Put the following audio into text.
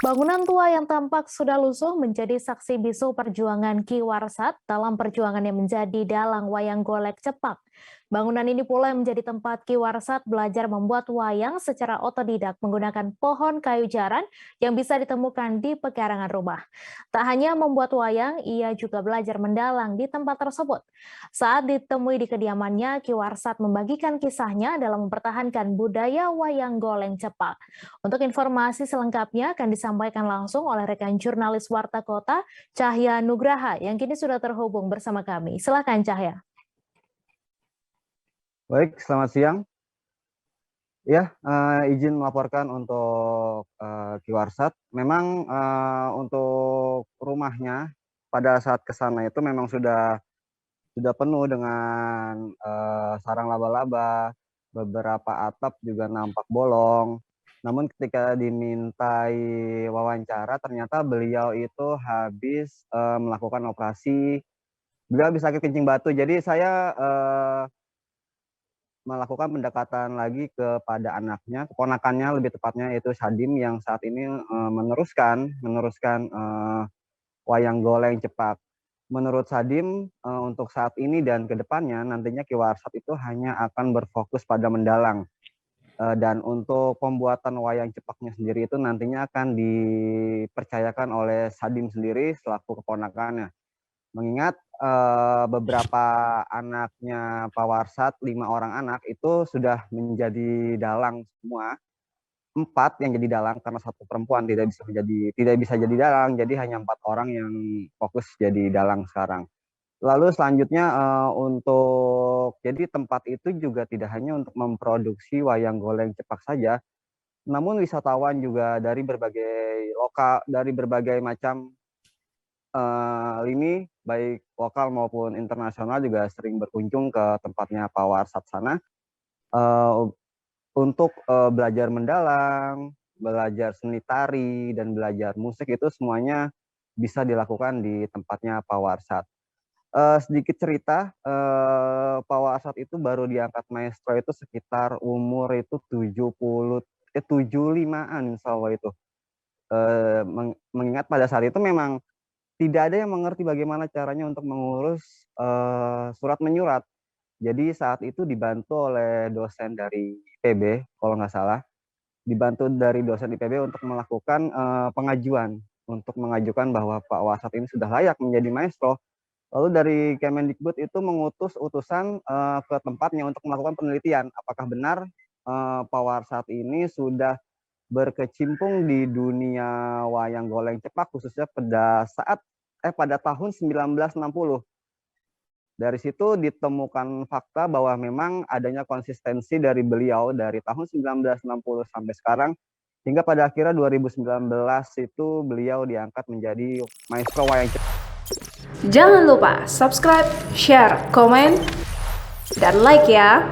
Bangunan tua yang tampak sudah lusuh menjadi saksi bisu perjuangan Ki Warsat dalam perjuangan yang menjadi dalang wayang golek cepak. Bangunan ini pula yang menjadi tempat Ki Warsat belajar membuat wayang secara otodidak menggunakan pohon kayu jaran yang bisa ditemukan di pekarangan rumah. Tak hanya membuat wayang, ia juga belajar mendalang di tempat tersebut. Saat ditemui di kediamannya, Ki Warsat membagikan kisahnya dalam mempertahankan budaya wayang goleng cepak. Untuk informasi selengkapnya akan disampaikan langsung oleh rekan jurnalis Warta Kota, Cahya Nugraha, yang kini sudah terhubung bersama kami. Silakan Cahya. Baik, selamat siang. Ya, izin melaporkan untuk Ki Warsat. Memang untuk rumahnya pada saat ke sana itu memang sudah penuh dengan sarang laba-laba, beberapa atap juga nampak bolong. Namun ketika dimintai wawancara, ternyata beliau itu habis melakukan operasi. Beliau habis sakit kencing batu. Jadi saya melakukan pendekatan lagi kepada anaknya, keponakannya lebih tepatnya, yaitu Sadim, yang saat ini meneruskan wayang goleng cepak. Menurut Sadim, untuk saat ini dan ke depannya nantinya Ki Warsat itu hanya akan berfokus pada mendalang. Dan untuk pembuatan wayang cepaknya sendiri itu nantinya akan dipercayakan oleh Sadim sendiri selaku keponakannya. Mengingat beberapa anaknya Pak Warsat, 5 orang anak itu sudah menjadi dalang semua. 4 yang jadi dalang karena 1 perempuan tidak bisa jadi dalang, jadi hanya 4 orang yang fokus jadi dalang sekarang. Lalu selanjutnya jadi tempat itu juga tidak hanya untuk memproduksi wayang goleng cepak saja, namun wisatawan juga dari berbagai macam lini, baik lokal maupun internasional juga sering berkunjung ke tempatnya Pak Warsat sana untuk belajar mendalang, belajar seni tari, dan belajar musik. Itu semuanya bisa dilakukan di tempatnya Pak Warsat. Sedikit cerita, Pak Warsat itu baru diangkat maestro itu sekitar umur itu 75-an insya Allah itu. Mengingat pada saat itu memang tidak ada yang mengerti bagaimana caranya untuk mengurus surat menyurat. Jadi saat itu dibantu oleh dosen dari IPB, kalau nggak salah, dibantu dari dosen IPB untuk melakukan pengajuan, untuk mengajukan bahwa Pak Warsat ini sudah layak menjadi maestro. Lalu dari Kemendikbud itu mengutus utusan ke tempatnya untuk melakukan penelitian, apakah benar Pak Warsat ini sudah berkecimpung di dunia wayang goleng cepak, khususnya pada tahun 1960. Dari situ ditemukan fakta bahwa memang adanya konsistensi dari beliau dari tahun 1960 sampai sekarang, hingga pada akhirnya 2019 itu beliau diangkat menjadi maestro wayang cepak. Jangan lupa subscribe, share, komen, dan like ya.